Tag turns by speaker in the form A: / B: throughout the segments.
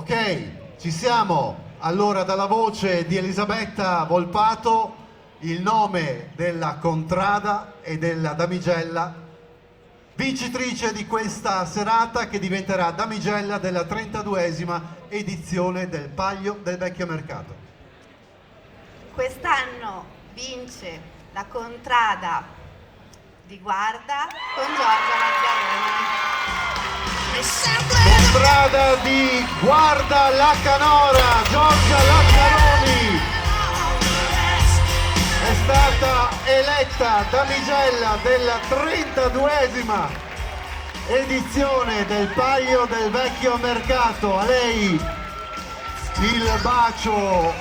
A: Ok, ci siamo. Allora, dalla voce di Elisabetta Volpato, il nome della Contrada e della damigella vincitrice di questa serata, che diventerà damigella della 32esima edizione del Palio del Vecchio Mercato.
B: Quest'anno vince la Contrada di Guarda con Giorgia Lazaroni.
A: Contrada di Guarda la Canora, Giorgia Lazaroni è stata eletta damigella della 32esima edizione del Palio del Vecchio Mercato. A lei il bacio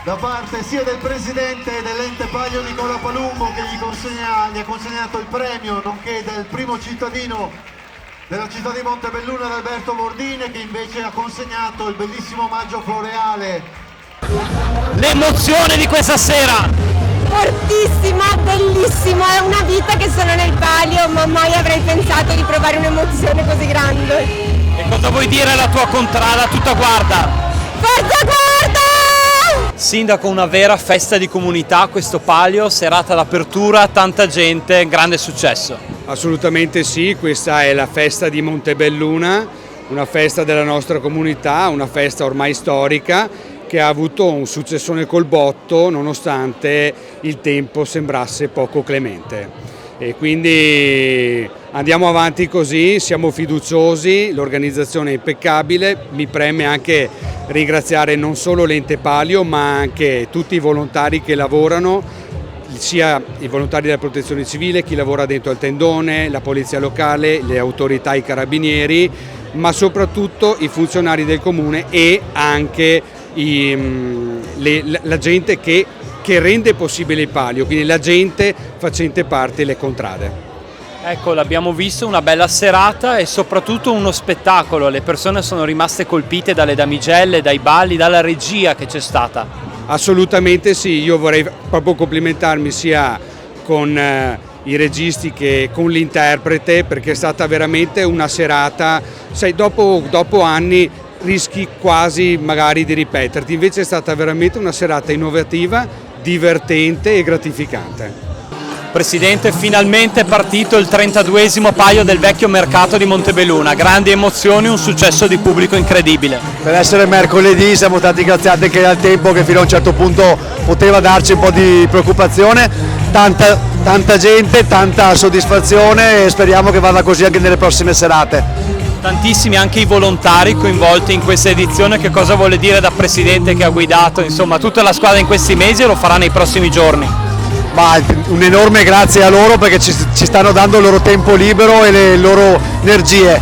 A: da parte sia del presidente dell'ente Palio Nicola Palumbo, che gli ha consegnato il premio, nonché del primo cittadino della città di Montebelluna, Alberto Bordine, che invece ha consegnato il bellissimo omaggio floreale.
C: L'emozione di questa sera!
D: Fortissima, bellissima, è una vita che sono nel Palio, ma mai avrei pensato di provare un'emozione così grande.
C: E cosa vuoi dire alla tua Contrada tutta Guarda?
D: Forza Guarda!
C: Sindaco, una vera festa di comunità questo Palio, serata d'apertura, tanta gente, grande successo.
E: Assolutamente sì, questa è la festa di Montebelluna, una festa della nostra comunità, una festa ormai storica che ha avuto un successone col botto nonostante il tempo sembrasse poco clemente. E quindi andiamo avanti così, siamo fiduciosi, l'organizzazione è impeccabile, mi preme anche ringraziare non solo l'ente Palio ma anche tutti i volontari che lavorano, sia i volontari della protezione civile, chi lavora dentro al tendone, la polizia locale, le autorità, i carabinieri, ma soprattutto i funzionari del comune e anche la gente che rende possibile il Palio, quindi la gente facente parte delle contrade.
C: Ecco, l'abbiamo visto, una bella serata e soprattutto uno spettacolo, le persone sono rimaste colpite dalle damigelle, dai balli, dalla regia che c'è stata.
E: Assolutamente sì, io vorrei proprio complimentarmi sia con i registi che con l'interprete, perché è stata veramente una serata, sai, dopo anni rischi quasi magari di ripeterti, invece è stata veramente una serata innovativa, divertente e gratificante.
C: Presidente, finalmente è partito il 32esimo Palio del Vecchio Mercato di Montebelluna, grandi emozioni, un successo di pubblico incredibile.
F: Per essere mercoledì siamo stati graziati che al tempo che fino a un certo punto poteva darci un po' di preoccupazione, tanta gente, tanta soddisfazione e speriamo che vada così anche nelle prossime serate.
C: Tantissimi anche i volontari coinvolti in questa edizione, che cosa vuole dire da presidente che ha guidato insomma tutta la squadra in questi mesi e lo farà nei prossimi giorni?
F: Ma un enorme grazie a loro perché ci stanno dando il loro tempo libero e le loro energie,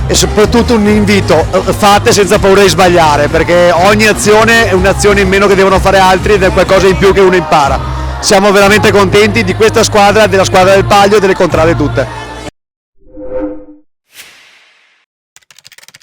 F: e soprattutto un invito: fate senza paura di sbagliare, perché ogni azione è un'azione in meno che devono fare altri ed è qualcosa in più che uno impara. Siamo veramente contenti di questa squadra, della squadra del Palio e delle contrade tutte.